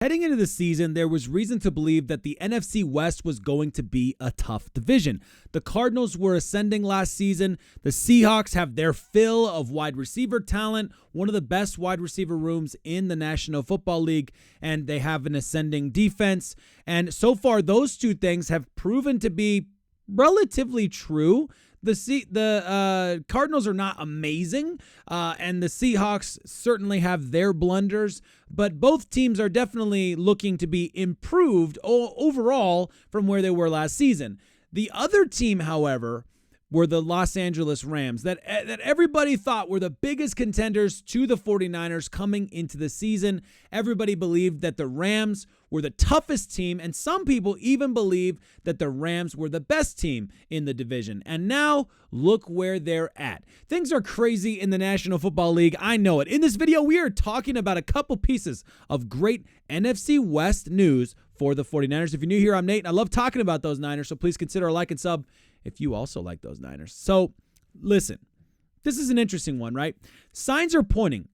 heading into the season, there was reason to believe that the NFC West was going to be a tough division. The Cardinals were ascending last season. The Seahawks have their fill of wide receiver talent, one of the best wide receiver rooms in the National Football League, and they have an ascending defense. And so far, those two things have proven to be relatively true. The Cardinals are not amazing, and the Seahawks certainly have their blunders, but both teams are definitely looking to be improved overall from where they were last season. The other team, however, were the Los Angeles Rams that everybody thought were the biggest contenders to the 49ers coming into the season. Everybody believed that the Rams were the toughest team, and some people even believe that the Rams were the best team in the division. And now, look where they're at. Things are crazy in the National Football League. I know it. In this video, we are talking about a couple pieces of great NFC West news for the 49ers. If you're new here, I'm Nate, and I love talking about those Niners, so please consider a like and sub if you also like those Niners. So, listen, this is an interesting one, right? Signs are pointing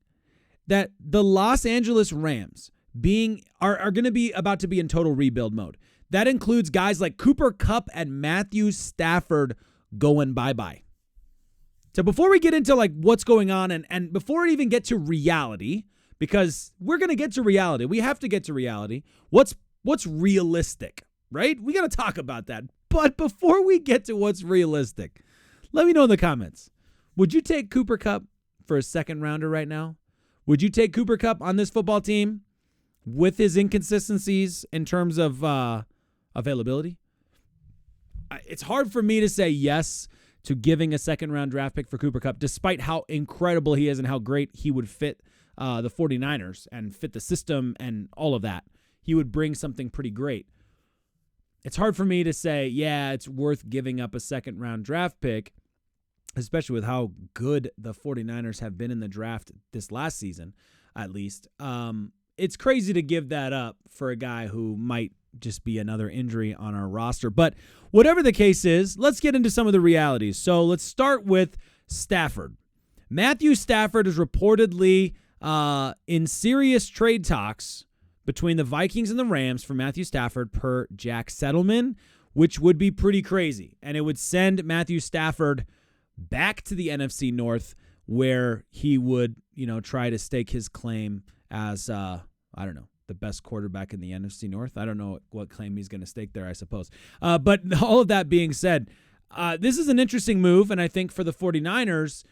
that the Los Angeles Rams are going to be about to be in total rebuild mode. That includes guys like Cooper Kupp and Matthew Stafford going bye-bye. So before we get into like what's going on and before we even get to reality, because we're going to get to reality, we have to get to reality. What's realistic, right? We got to talk about that. But before we get to what's realistic, let me know in the comments. Would you take Cooper Kupp for a second rounder right now? Would you take Cooper Kupp on this football team with his inconsistencies in terms of availability? It's hard for me to say yes to giving a second-round draft pick for Cooper Kupp, despite how incredible he is and how great he would fit the 49ers and fit the system and all of that. He would bring something pretty great. It's hard for me to say, yeah, it's worth giving up a second-round draft pick, especially with how good the 49ers have been in the draft this last season, at least. It's crazy to give that up for a guy who might just be another injury on our roster. But whatever the case is, let's get into some of the realities. So let's start with Stafford. Matthew Stafford is reportedly in serious trade talks between the Vikings and the Rams for Matthew Stafford per Jack Settleman, which would be pretty crazy. And it would send Matthew Stafford back to the NFC North, where he would, try to stake his claim as, the best quarterback in the NFC North. I don't know what claim he's going to stake there, I suppose. But all of that being said, this is an interesting move, and I think for the 49ers,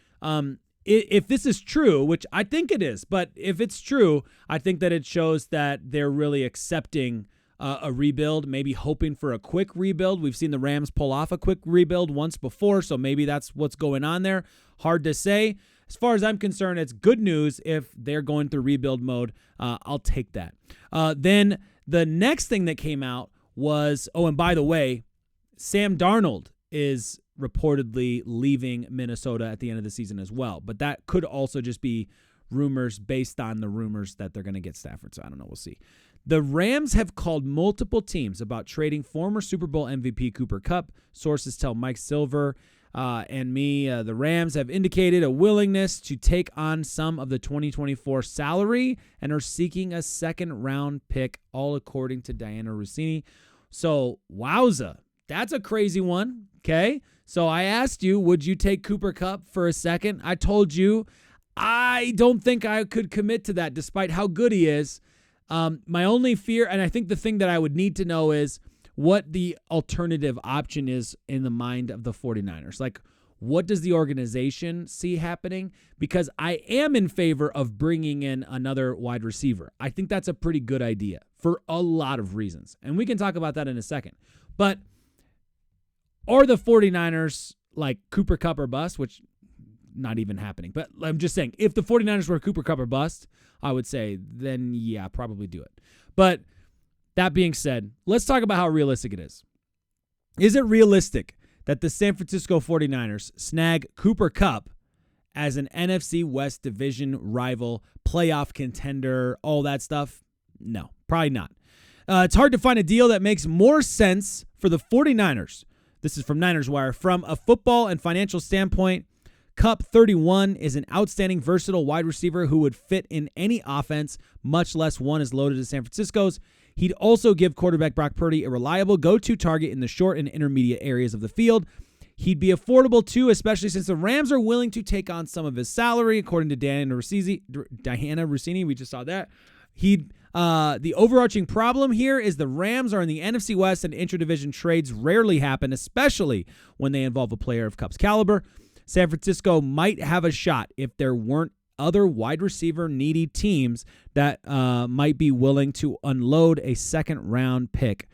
if this is true, which I think it is, but if it's true, I think that it shows that they're really accepting a rebuild, maybe hoping for a quick rebuild. We've seen the Rams pull off a quick rebuild once before, so maybe that's what's going on there. Hard to say. As far as I'm concerned, it's good news if they're going through rebuild mode. I'll take that. Then the next thing that came out was, and by the way, Sam Darnold is reportedly leaving Minnesota at the end of the season as well. But that could also just be rumors based on the rumors that they're going to get Stafford. So I don't know. We'll see. The Rams have called multiple teams about trading former Super Bowl MVP Cooper Kupp. Sources tell Mike Silver and me the Rams have indicated a willingness to take on some of the 2024 salary and are seeking a second-round pick, all according to Diana Rossini. So, wowza. That's a crazy one, okay? So I asked you, would you take Cooper Kupp for a second? I told you I don't think I could commit to that despite how good he is. My only fear, and I think the thing that I would need to know is what the alternative option is in the mind of the 49ers. Like, what does the organization see happening? Because I am in favor of bringing in another wide receiver. I think that's a pretty good idea for a lot of reasons. And we can talk about that in a second. But are the 49ers like Cooper Kupp or bust, which not even happening. But I'm just saying, if the 49ers were Cooper Kupp or bust, I would say then, yeah, probably do it. But that being said, let's talk about how realistic it is. Is it realistic that the San Francisco 49ers snag Cooper Kupp as an NFC West division rival, playoff contender, all that stuff? No, probably not. It's hard to find a deal that makes more sense for the 49ers. This is from Niners Wire. From a football and financial standpoint, Kupp, 31, is an outstanding, versatile wide receiver who would fit in any offense, much less one as loaded as San Francisco's. He'd also give quarterback Brock Purdy a reliable go-to target in the short and intermediate areas of the field. He'd be affordable too, especially since the Rams are willing to take on some of his salary, according to Diana Rossini. We just saw that. The overarching problem here is the Rams are in the NFC West, and intra-division trades rarely happen, especially when they involve a player of Kupp's caliber. San Francisco might have a shot if there weren't other wide receiver needy teams that might be willing to unload a second-round pick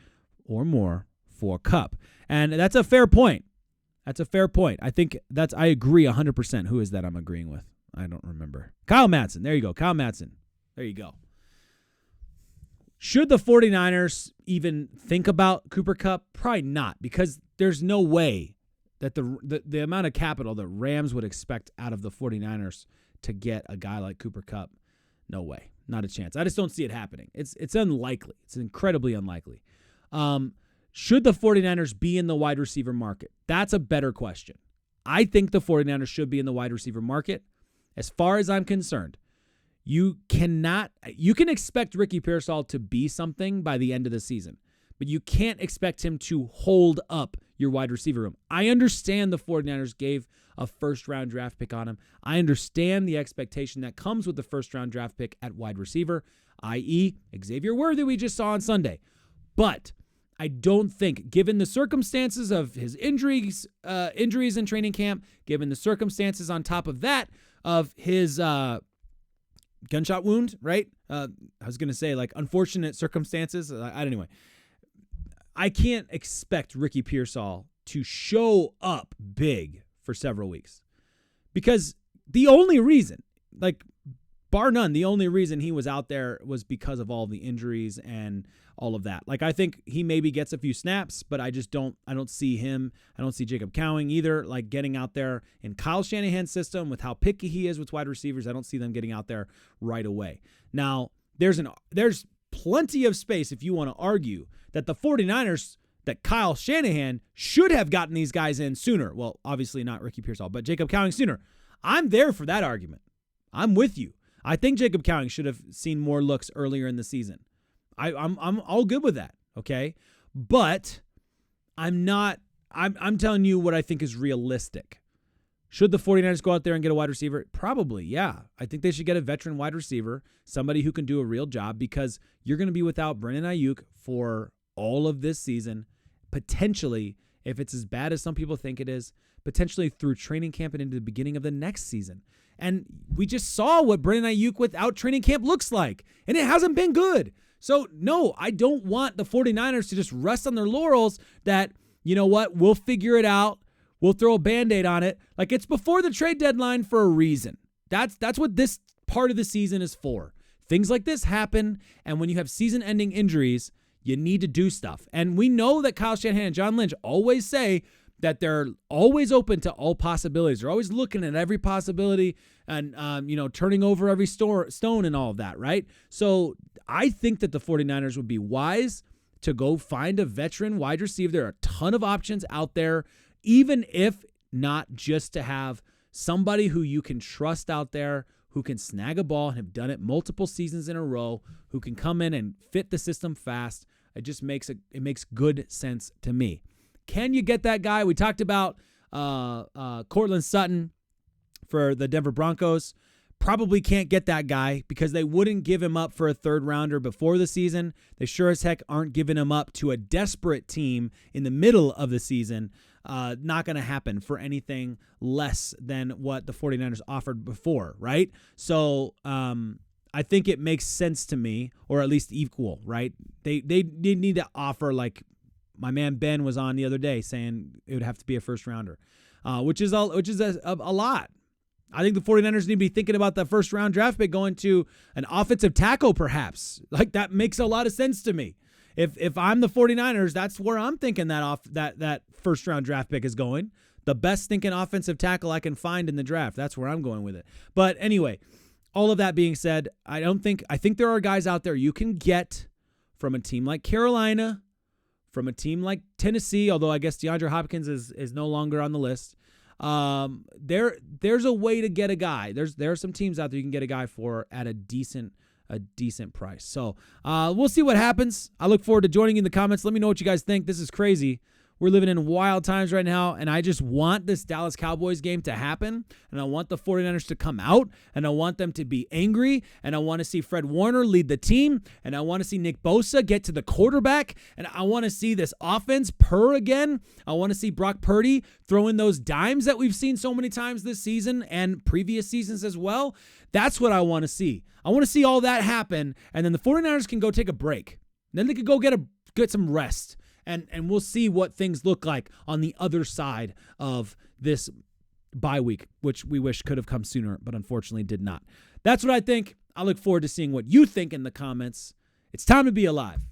or more for Kupp. And that's a fair point. I think I agree 100%. Who is that I'm agreeing with? I don't remember. Kyle Madsen. There you go. Kyle Madsen. There you go. Should the 49ers even think about Cooper Kupp? Probably not, because there's no way that the amount of capital that Rams would expect out of the 49ers to get a guy like Cooper Kupp, no way. Not a chance. I just don't see it happening. It's unlikely. It's incredibly unlikely. Should the 49ers be in the wide receiver market? That's a better question. I think the 49ers should be in the wide receiver market. As far as I'm concerned, you can expect Ricky Pearsall to be something by the end of the season, but you can't expect him to hold up your wide receiver room. I understand the 49ers gave a first-round draft pick on him. I understand the expectation that comes with the first-round draft pick at wide receiver, i.e. Xavier Worthy we just saw on Sunday. But I don't think, given the circumstances of his injuries in training camp, given the circumstances on top of that of his gunshot wound, right? I was going to say, like, unfortunate circumstances. Anyway, I can't expect Ricky Pearsall to show up big for several weeks, because the only reason, like, bar none, the only reason he was out there was because of all the injuries and all of that. Like, I think he maybe gets a few snaps, but I don't see him. I don't see Jacob Cowing either, like, getting out there in Kyle Shanahan's system with how picky he is with wide receivers. I don't see them getting out there right away. Now, there's plenty of space if you want to argue that the 49ers, that Kyle Shanahan should have gotten these guys in sooner. Well, obviously not Ricky Pearsall, but Jacob Cowing sooner. I'm there for that argument. I'm with you. I think Jacob Cowing should have seen more looks earlier in the season. I'm all good with that, okay? But I'm telling you what I think is realistic. Should the 49ers go out there and get a wide receiver? Probably, yeah. I think they should get a veteran wide receiver, somebody who can do a real job, because you're going to be without Brandon Aiyuk for all of this season, potentially, if it's as bad as some people think it is, potentially through training camp and into the beginning of the next season. And we just saw what Brandon Aiyuk without training camp looks like, and it hasn't been good. So, no, I don't want the 49ers to just rest on their laurels that, you know what, we'll figure it out. We'll throw a Band-Aid on it. Like, it's before the trade deadline for a reason. That's what this part of the season is for. Things like this happen, and when you have season-ending injuries, you need to do stuff. And we know that Kyle Shanahan and John Lynch always say that they're always open to all possibilities. They're always looking at every possibility and, turning over every stone and all of that, right? So I think that the 49ers would be wise to go find a veteran wide receiver. There are a ton of options out there, even if not just to have somebody who you can trust out there, who can snag a ball and have done it multiple seasons in a row, who can come in and fit the system fast. It makes good sense to me. Can you get that guy? We talked about Cortland Sutton for the Denver Broncos. Probably can't get that guy because they wouldn't give him up for a third rounder before the season. They sure as heck aren't giving him up to a desperate team in the middle of the season. Not going to happen for anything less than what the 49ers offered before, right? So I think it makes sense to me, or at least equal, right? They need to offer, like my man Ben was on the other day saying it would have to be a first rounder, which is a lot. I think the 49ers need to be thinking about that first round draft pick going to an offensive tackle, perhaps. Like, that makes a lot of sense to me. If I'm the 49ers, that's where I'm thinking that first round draft pick is going. The best thinking offensive tackle I can find in the draft. That's where I'm going with it. But anyway, all of that being said, I think there are guys out there you can get from a team like Carolina, from a team like Tennessee, although I guess DeAndre Hopkins is no longer on the list. There's a way to get a guy. There are some teams out there you can get a guy for at a decent price. So we'll see what happens. I look forward to joining you in the comments. Let me know what you guys think. This is crazy. We're living in wild times right now, and I just want this Dallas Cowboys game to happen, and I want the 49ers to come out, and I want them to be angry, and I want to see Fred Warner lead the team, and I want to see Nick Bosa get to the quarterback, and I want to see this offense purr again. I want to see Brock Purdy throw in those dimes that we've seen so many times this season and previous seasons as well. That's what I want to see. I want to see all that happen, and then the 49ers can go take a break. Then they could go get some rest. And we'll see what things look like on the other side of this bye week, which we wish could have come sooner, but unfortunately did not. That's what I think. I look forward to seeing what you think in the comments. It's time to be alive.